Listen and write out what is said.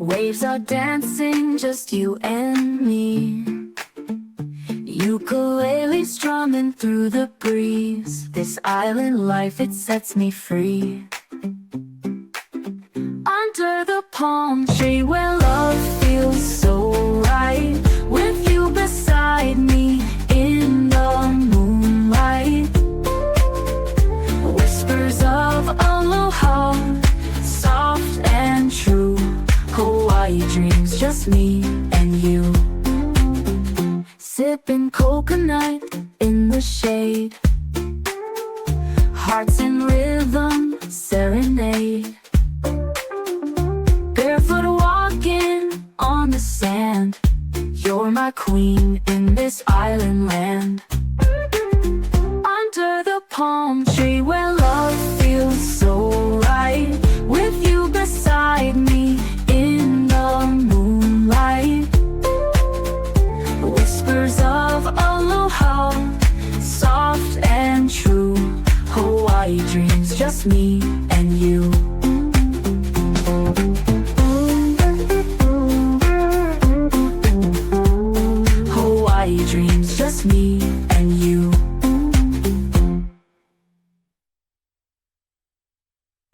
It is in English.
Waves are dancing, just you and me. Ukulele strumming through the breeze. This island life, it sets me free. Under the palm tree where love feels so right, with you beside me in the moonlight. Whispers of aloha, soft and true. Hawaii dreams, just me and you. Sipping coconut in the shade, hearts in rhythm, serenade. Barefoot walking on the sand, you're my queen in this island land. Under the palm tree where love feels so right, with you beside me in the moonlight. Whispers of aloha, soft and true. Hawaii dreams, just me